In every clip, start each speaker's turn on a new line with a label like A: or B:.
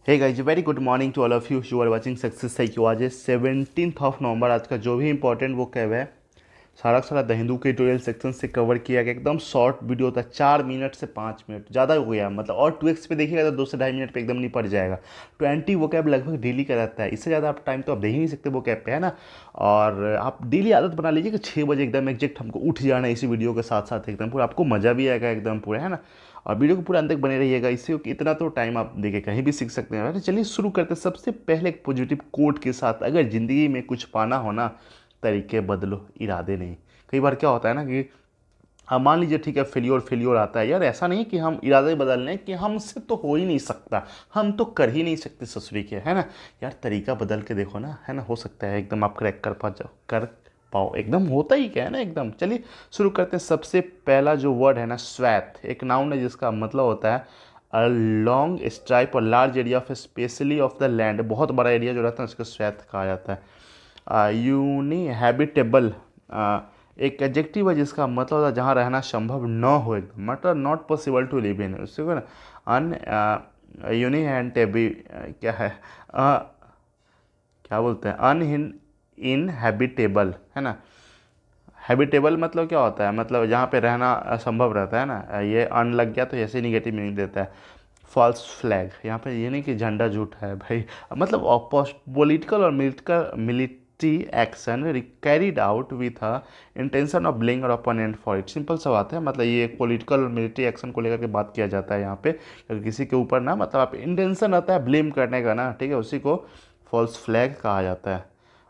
A: Hey guys, very good morning to all of you are watching success cycle. आज है 17 नवंबर। आज का जो भी इंपॉर्टेंट वो क्या है, सारा का सारा द हिंदू के ट्यूटोरियल सेक्शन से कवर किया गया। एकदम शॉर्ट वीडियो था, 4 मिनट से 5 मिनट ज़्यादा हो गया मतलब। और 2x पे देखिएगा तो 2 से ढाई मिनट पे एकदम नहीं पड़ जाएगा। 20 वो कैब लगभग डेली का रहता है, इससे ज़्यादा आप टाइम तो आप दे ही नहीं सकते वो कैब पे, है ना। और आप डेली आदत बना लीजिए कि 6 बजे एकदम एग्जैक्ट हमको उठ जाना है इसी वीडियो के साथ साथ एकदम पूरा। आपको मज़ा भी आएगा एकदम पूरा, है ना। और वीडियो को पूरा अंत तक बने रहिएगा, इससे इतना तो टाइम आप देखिए कहीं भी सीख सकते हैं। चलिए शुरू करते हैं सबसे पहले एक पॉजिटिव कोट के साथ। अगर ज़िंदगी में कुछ पाना हो ना, तरीके बदलो, इरादे नहीं। कई बार क्या होता है ना कि हम मान लीजिए ठीक है, फेलियोर फेलियोर आता है यार, ऐसा नहीं कि हम इरादे बदल लें कि हमसे तो हो ही नहीं सकता, हम तो कर ही नहीं सकते ससुरी के, है ना। यार तरीका बदल के देखो ना, है ना, हो सकता है एकदम आप क्रैक कर पा जाओ, कर पाओ एकदम। होता ही क्या है ना एकदम। चलिए शुरू करते हैं। सबसे पहला जो वर्ड है ना, स्वैथ, एक नाउन है जिसका मतलब होता है अ लॉन्ग स्ट्राइप और large area of specially of the land. बहुत बड़ा एरिया जो रहता है उसको स्वैथ कहा जाता है। यूनी हैबिटेबल एक एडजेक्टिव है जिसका मतलब होता है जहाँ रहना संभव न हो एकदम, मतलब not possible to live in. उससे ना अन यूनी एंड क्या है, क्या बोलते हैं, अन इनहेबिटेबल, है ना। हैबिटेबल मतलब क्या होता है, मतलब जहाँ पे रहना असंभव रहता है ना। ये अन लग गया तो ऐसे निगेटिव मीनिंग देता है। फॉल्स फ्लैग, यहाँ पे ये नहीं कि झंडा झूठा है भाई, मतलब पॉलिटिकल और military action carried out with a intention of blaming और अपोनेंट फॉर इट। सिंपल सा बात है, मतलब ये पॉलिटिकल और मिलिट्री एक्शन को लेकर के बात किया जाता है यहाँ पे। अगर किसी के ऊपर ना, मतलब आप इंटेंशन आता है ब्लेम करने का ना, ठीक है, उसी को फॉल्स फ्लैग कहा जाता है।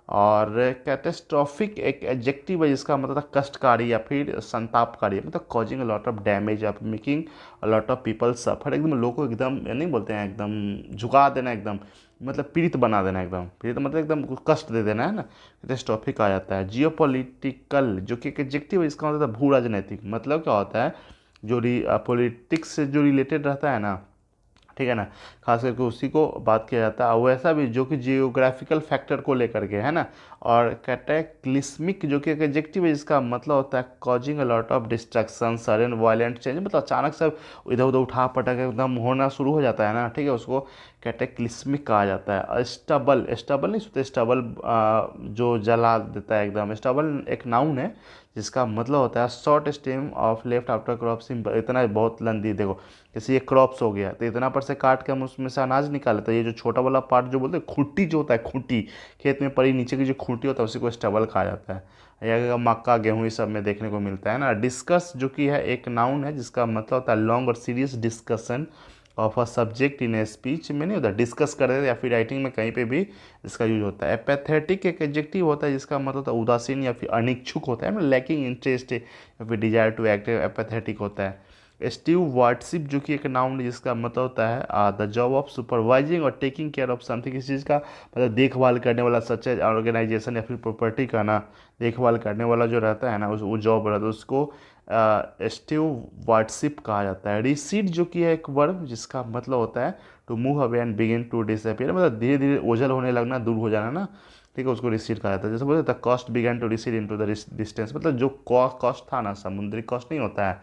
A: और कैटेस्ट्रॉफिक एक एडजेक्टिव है जिसका मतलब था कष्टकारी या फिर संतापकारी, मतलब causing a lot of damage या making a lot of people suffer. एकदम लोगों को एकदम नहीं बोलते हैं एकदम झुका देना एकदम, मतलब पीड़ित बना देना एकदम। पीड़ित मतलब एकदम कष्ट दे देना, है ना। कैटेस्ट्रॉफिक आ जाता है। जियोपॉलिटिकल जो कि एक एडजेक्टिव है, इसका मतलब था भू राजनैतिक। मतलब क्या होता है, जो पॉलिटिक्स से जो रिलेटेड रहता है ना, ठीक है ना, खास करके उसी को बात किया जाता है। वैसा भी जो कि जियोग्राफिकल फैक्टर को लेकर के, है ना। और कैटेक्लिस्मिक जो कि एक एडजेक्टिव है जिसका मतलब होता है causing a lot of destruction sudden violent change, मतलब अचानक से इधर उधर उठा पटक एकदम होना शुरू हो जाता है ना, ठीक है, उसको कैटेक्लिस्मिक कहा जाता है। स्टबल, स्टबल नहीं सुनते, स्टबल जो जला देता है एकदम। स्टबल एक नाउन है जिसका मतलब होता है short stem of left after crop. Simple, इतना बहुत लंदी देखो, जैसे ये क्रॉप्स हो गया तो इतना पर से काट के हम उसमें से अनाज निकाले, तो ये जो छोटा वाला पार्ट जो बोलते हैं खुट्टी जो होता है, खुट्टी खेत में पड़ी नीचे की जो खुट्टी होता है उसी को स्टबल कहा जाता है। या मक्का गेहूँ ये सब में देखने को मिलता है ना। डिस्कस जो कि है एक नाउन है जिसका मतलब होता है लॉन्ग और serious discussion of a subject in a speech में नहीं होता, डिस्कस कर रहे थे या फिर राइटिंग में कहीं पे भी इसका यूज होता है। एपैथेटिक एक एडजेक्टिव होता है जिसका मतलब होता है उदासीन या फिर अनिच्छुक होता है, लैकिंग इंटरेस्ट या फिर डिजायर टू एक्ट, एपैथेटिक होता है। स्टीव वार्डशिप जो कि एक नाउन है जिसका मतलब होता है द जॉब ऑफ सुपरवाइजिंग और टेकिंग केयर ऑफ समथिंग, किसी चीज़ का मतलब देखभाल करने वाला, सच एज ऑर्गेनाइजेशन या फिर प्रॉपर्टी का ना देखभाल करने वाला जो रहता है ना, उस वो जॉब रहता है उसको स्टीव वार्डशिप कहा जाता है। रिसीड जो कि है एक वर्ब जिसका मतलब होता है to move away and begin to disappear, मतलब धीरे धीरे ओझल होने लगना, दूर हो जाना ना, ठीक है, उसको रिसीड कहा जाता है। जैसे बोलते the coast began to recede into the distance, मतलब जो कॉस्ट था ना, समुद्री कॉस्ट नहीं होता है,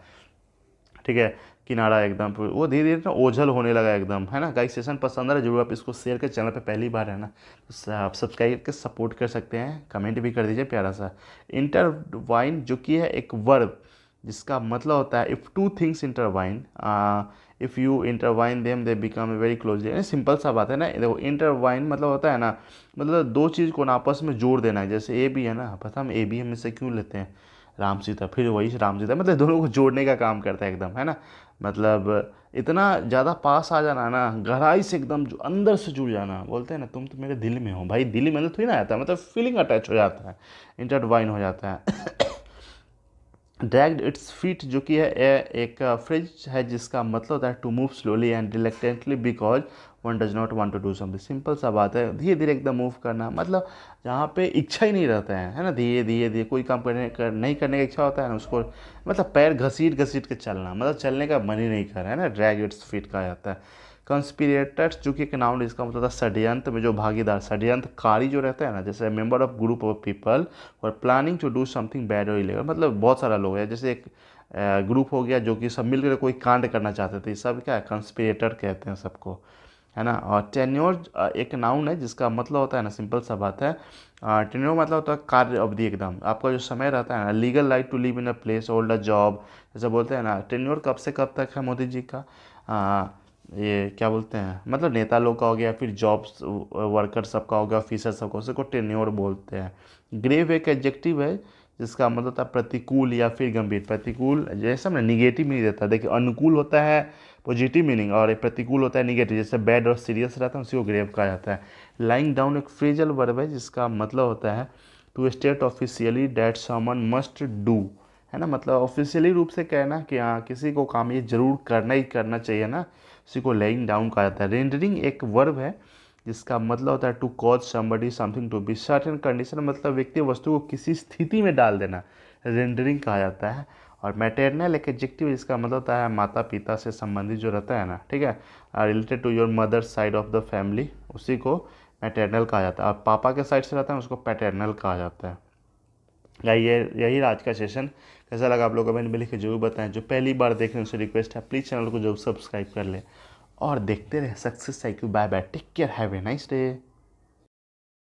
A: ठीक है, किनारा एकदम वो धीरे धीरे ना ओझल होने लगा एकदम, है ना। गाइस सेशन पसंद आ रहा है जरूर आप इसको शेयर कर, चैनल पे पहली बार है ना तो आप सब्सक्राइब करके सपोर्ट कर सकते हैं, कमेंट भी कर दीजिए प्यारा सा। इंटरवाइन जो कि है एक वर्ब जिसका मतलब होता है if two things intertwine, if you intertwine them they become very closely. Simple सा बात है ना, देखो इंटरवाइन मतलब होता है ना, मतलब दो चीज़ को ना आपस में जोड़ देना है। जैसे ए बी है ना, पता हम ए बी हम इससे क्यों लेते हैं, राम सीता, फिर वही राम सीता, मतलब दोनों को जोड़ने का काम करता है एकदम, है ना। मतलब इतना ज़्यादा पास आ जाना ना, गहराई से एकदम जो अंदर से जुड़ जाना, बोलते हैं ना तुम तो मेरे दिल में हो भाई, दिल में तो थोड़ी ना आता है, मतलब फीलिंग अटैच हो जाता है, इंटरवाइन हो जाता है। ड्रैग्ड इट्स फीट जो कि है एक फ्रेज है जिसका मतलब होता है to move slowly and reluctantly because one does not want to do something. Simple सा बात है, धीरे धीरे एकदम मूव करना, मतलब जहाँ पे इच्छा ही नहीं रहता है ना, धीरे धीरे धीरे कोई काम नहीं करने की इच्छा होता है ना उसको, मतलब पैर घसीट घसीट के चलना, मतलब चलने का मन ही नहीं कर रहा है ना, ड्रैग इट्स फीट कहा जाता है। कंस्पिरेटर्स जो कि एक नाउन इसका मतलब था षड्यंत्र में जो भागीदार, षड्यंत्रकारी जो रहता है ना, जैसे member of group of people और planning to do something bad और इलीगल, मतलब बहुत सारा लोग है, जैसे एक ग्रुप हो गया जो कि सब मिलकर कोई कांड करना चाहते थे, सब क्या है, कंस्पिरेटर कहते हैं सबको। है ना। और टेन्योर एक नाउन है जिसका मतलब होता है ना, सिंपल सा बात है, टेन्योर मतलब होता है कार्य अवधि, एकदम आपका जो समय रहता है ना, legal right to live in a place, hold a job, जैसे बोलते हैं ना। टेन्योर कब से कब तक है मोदी जी का, ये क्या बोलते हैं, मतलब नेता लोग का हो गया, फिर जॉब्स वर्कर सबका हो गया, ऑफिसर सबका, उसी को टेन्योर बोलते हैं। ग्रेव एक एडजेक्टिव है जिसका मतलब होता है प्रतिकूल या फिर गंभीर। प्रतिकूल जैसे ना निगेटिव मीनिंग देता है, देखिए अनुकूल होता है पॉजिटिव मीनिंग, और प्रतिकूल होता है निगेटिव, जैसे बैड और सीरियस रहता है उसी को ग्रेव कहा जाता है। लाइंग डाउन एक फ्रेजल वर्ब है जिसका मतलब होता है to state officially that someone must do, है ना, मतलब ऑफिशियली रूप से कहना कि हाँ किसी को काम ये जरूर करना ही करना चाहिए ना, उसी को लेइंग डाउन कहा जाता है। रेंडरिंग एक वर्ब है जिसका मतलब होता है to cause somebody something to be certain condition, मतलब व्यक्ति वस्तु को किसी स्थिति में डाल देना, रेंडरिंग कहा जाता है। और मैटरनल एक एडजेक्टिव जिसका मतलब होता है माता पिता से संबंधित जो रहता है ना, ठीक है, related to your mother side of the family, उसी को मैटरनल कहा जाता है। और पापा के साइड से रहता है उसको पैटर्नल कहा जाता है। ये यही आज का सेशन, कैसा लगा आप लोगों को कमेंट में लिख के जरूर बताएं। जो पहली बार देख रहे हैं उनसे रिक्वेस्ट है प्लीज़ चैनल को जरूर सब्सक्राइब कर लें और देखते रहे success cycle. Bye bye, take care, have a nice day.